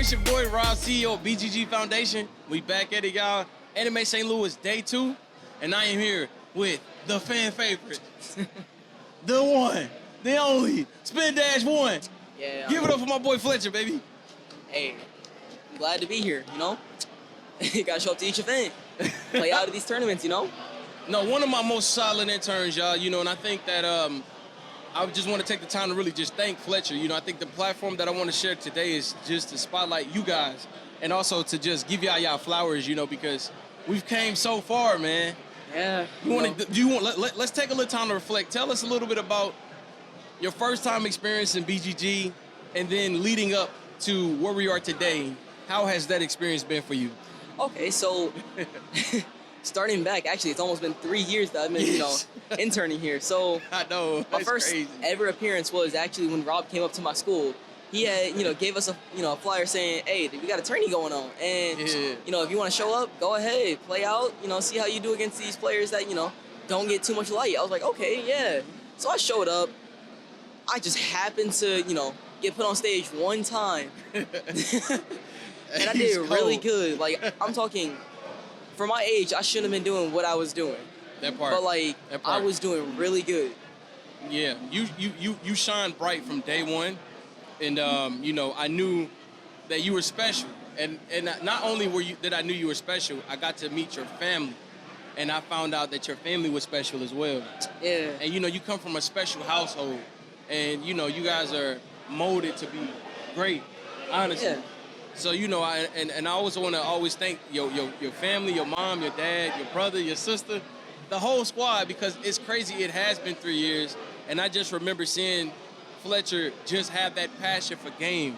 It's your boy Rob, CEO of BGG Foundation. We back at it, y'all. Anime St. Louis Day 2. And I am here with the fan favorite. The one, the only, SPINDASH1. Yeah. Give it up for my boy Fletcher, baby. Hey, I'm glad to be here, you know? You gotta show up to each event. Play out of these tournaments, you know? No, one of my most solid interns, y'all, you know, and I think that I just want to take the time to really just thank Fletcher. You know, I think the platform that I want to share today is just to spotlight you guys and also to just give y'all flowers, you know, because we've came so far, man. Yeah. Let's take a little time to reflect. Tell us a little bit about your first time experience in BGG and then leading up to where we are today. How has that experience been for you? Okay, so starting back, actually, it's almost been 3 years that I've been, you know, interning here. So I know. My first crazy. ever appearance was actually when Rob came up to my school. He had, you know, gave us a flyer saying, hey, we got a tourney going on. And, you know, if you want to show up, go ahead, play out, you know, see how you do against these players that, you know, don't get too much light. I was like, okay, yeah. So I showed up. I just happened to, you know, get put on stage one time. And I did really good. Like, I'm talking, for my age, I shouldn't have been doing what I was doing. That part. But, like, I was doing really good. Yeah, you shined bright from day one. And, you know, I knew that you were special. And not only did I knew you were special, I got to meet your family. And I found out that your family was special as well. Yeah. And, you know, you come from a special household. And, you know, you guys are molded to be great, honestly. Yeah. So, you know, I always want to thank your family, your mom, your dad, your brother, your sister, the whole squad, because it's crazy. It has been 3 years. And I just remember seeing Fletcher just have that passion for game,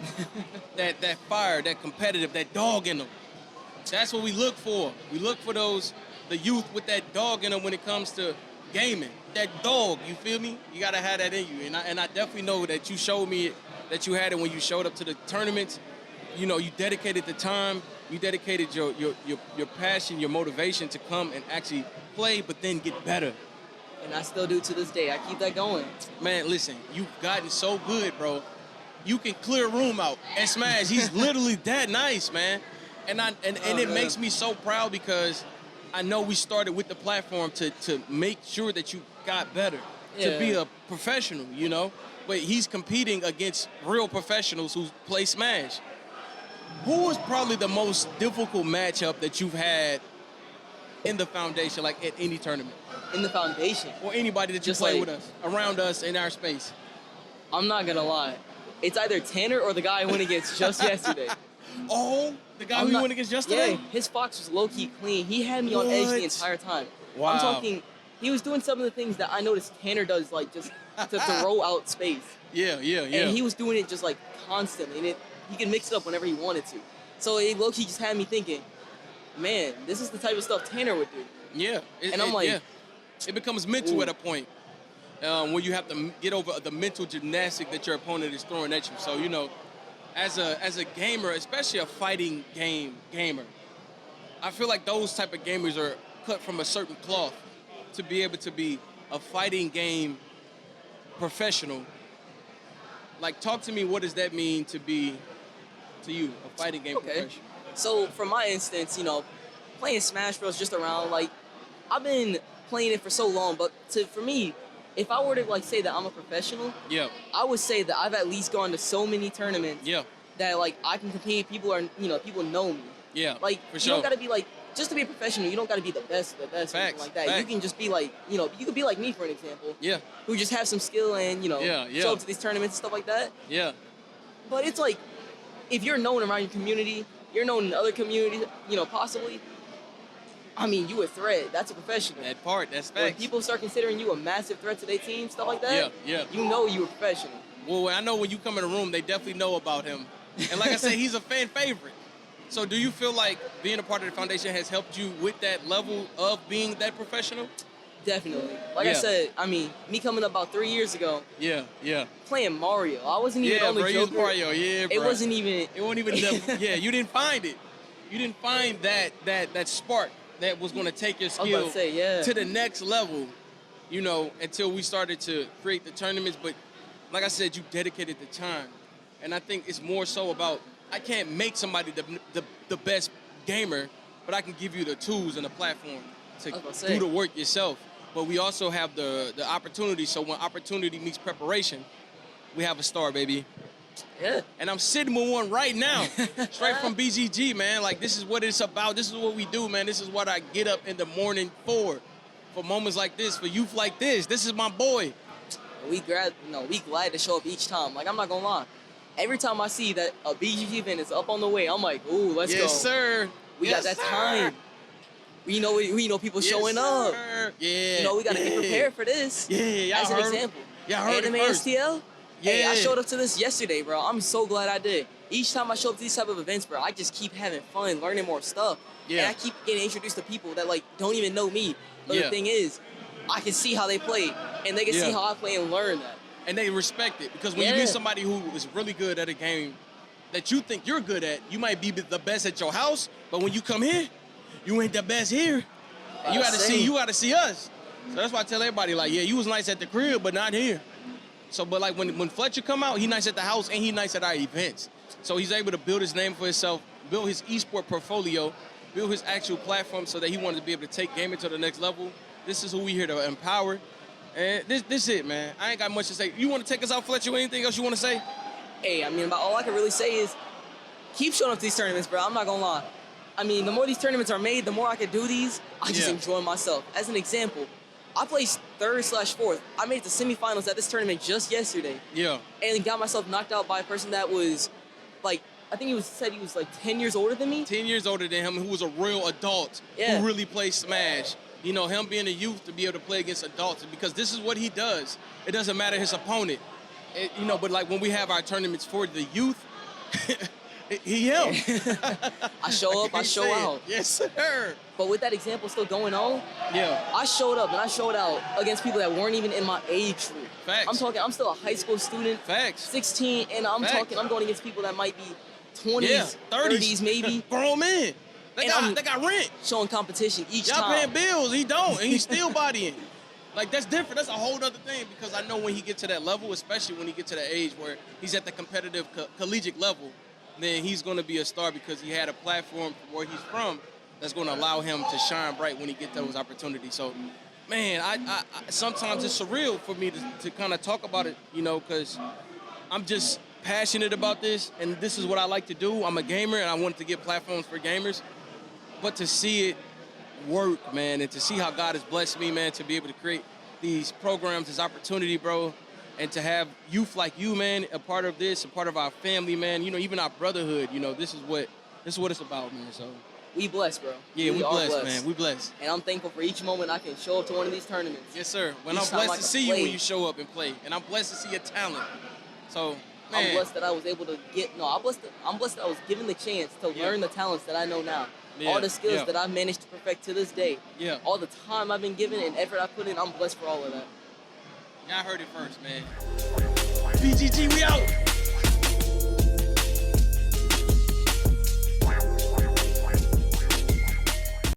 that fire, that competitive, that dog in them. That's what we look for. We look for the youth with that dog in them when it comes to gaming. That dog, you feel me? You gotta have that in you. And I definitely know that you showed me that you had it when you showed up to the tournaments. You know, you dedicated the time, you dedicated your passion, your motivation to come and actually play, but then get better. And I still do to this day. I keep that going. Man, listen, you've gotten so good, bro. You can clear a room out and smash. He's literally that nice, man. And it makes me so proud because I know we started with the platform to make sure that you got better, to be a professional, you know? But he's competing against real professionals who play Smash. Who was probably the most difficult matchup that you've had in the foundation, like at any tournament? In the foundation? Or anybody that you Just play like, with us, around us, in our space? I'm not gonna lie. It's either Tanner or the guy I went against just yesterday. Oh, the guy who you went against yesterday? Yeah, his Fox was low-key clean. He had me on edge the entire time. Wow. I'm talking, he was doing some of the things that I noticed Tanner does, like just to throw out space. Yeah. And he was doing it just like constantly, and he could mix it up whenever he wanted to. So it low-key just had me thinking, man, this is the type of stuff Tanner would do. Yeah. It becomes mental at a point where you have to get over the mental gymnastic that your opponent is throwing at you. So, you know, as a gamer, especially a fighting gamer, I feel like those type of gamers are cut from a certain cloth to be able to be a fighting game professional. Like, talk to me, what does that mean to be, to you, a fighting game professional? So, for my instance, you know, playing Smash Bros. Just around, like, I've been playing it for so long, but for me, if I were to, like, say that I'm a professional, I would say that I've at least gone to so many tournaments that, like, I can compete, people know me. Yeah, like, for you sure. don't gotta be, like, just to be a professional, you don't gotta be the best, or anything like that. Facts. You can just be, like, you know, you could be like me, for an example. Yeah. Who just have some skill and, you know, show up to these tournaments and stuff like that. Yeah. But it's like, if you're known around your community, you're known in other communities, you know, possibly, I mean, you a threat. That's a professional. That part, that's facts. When people start considering you a massive threat to their team, stuff like that, you know you a professional. Well, I know when you come in the room, they definitely know about him. And like I said, he's a fan favorite. So do you feel like being a part of the foundation has helped you with that level of being that professional? Definitely. Like I said, I mean, me coming up about 3 years ago. Playing Mario. I wasn't even on the Joker. Yeah, bro, Mario. Yeah, bro. It wasn't even. It wasn't even. You didn't find it. You didn't find that spark that was going to take your skill to the next level. You know, until we started to create the tournaments. But like I said, you dedicated the time, and I think it's more so about I can't make somebody the best gamer, but I can give you the tools and the platform to do the work yourself. But we also have the opportunity. So when opportunity meets preparation, we have a star, baby. Yeah. And I'm sitting with one right now, straight from BGG, man. Like, this is what it's about. This is what we do, man. This is what I get up in the morning for moments like this, for youth like this. This is my boy. We glad to show up each time. Like, I'm not gonna lie. Every time I see that a BGG event is up on the way, I'm like, ooh, let's go. Yes, sir. We got that time. We know people showing up. Yeah. You know, we gotta get prepared for this. Yeah, as an example. Yeah, I heard Anime it first. STL. Yeah. Hey, I showed up to this yesterday, bro. I'm so glad I did. Each time I show up to these type of events, bro, I just keep having fun, learning more stuff. Yeah. And I keep getting introduced to people that like don't even know me. But the thing is, I can see how they play, and they can see how I play and learn that. And they respect it, because when you meet somebody who is really good at a game that you think you're good at, you might be the best at your house, but when you come here, you ain't the best here. And you gotta see us. So that's why I tell everybody, like, yeah, you was nice at the crib, but not here. So, but like when Fletcher come out, he nice at the house and he nice at our events. So he's able to build his name for himself, build his esport portfolio, build his actual platform so that he wanted to be able to take gaming to the next level. This is who we here to empower. And this is it, man. I ain't got much to say. You want to take us out, Fletcher, with anything else you want to say? Hey, I mean, all I can really say is keep showing up to these tournaments, bro. I'm not gonna lie. I mean, the more these tournaments are made, the more I can do these. I just enjoy myself. As an example, I placed 3rd/4th. I made it to semifinals at this tournament just yesterday. Yeah. And got myself knocked out by a person that was, like, I think said he was like 10 years older than me. 10 years older than him, who was a real adult who really played Smash. You know, him being a youth to be able to play against adults, because this is what he does. It doesn't matter his opponent. You know, but like when we have our tournaments for the youth, him. I show up, I show out. Yes, sir. But with that example still going on, I showed up and I showed out against people that weren't even in my age group. Facts. I'm still a high school student. Facts. 16, and I'm going against people that might be 20s, 30s maybe. Grown men. They got rent. Showing competition each time. Y'all paying bills, he don't, and he's still bodying. Like, that's different. That's a whole other thing, because I know when he gets to that level, especially when he gets to the age where he's at the competitive collegiate level, then he's going to be a star because he had a platform from where he's from that's going to allow him to shine bright when he gets those opportunities. So, man, I sometimes it's surreal for me to kind of talk about it, you know, because I'm just passionate about this, and this is what I like to do. I'm a gamer, and I wanted to get platforms for gamers. But to see it work, man, and to see how God has blessed me, man, to be able to create these programs, this opportunity, bro, and to have youth like you, man, a part of this, a part of our family, man, you know, even our brotherhood, you know, this is what it's about, man. So we blessed, bro. Yeah, we blessed, man. We blessed. And I'm thankful for each moment I can show up to one of these tournaments. Yes, sir. When I'm blessed to see you when you show up and play, and I'm blessed to see your talent. So, man, I'm blessed that I was able to I'm blessed that I was given the chance to learn the talents that I know now. All the skills that I've managed to perfect to this day. Yeah. All the time I've been given and effort I put in, I'm blessed for all of that. Y'all heard it first, man. BGG, we out.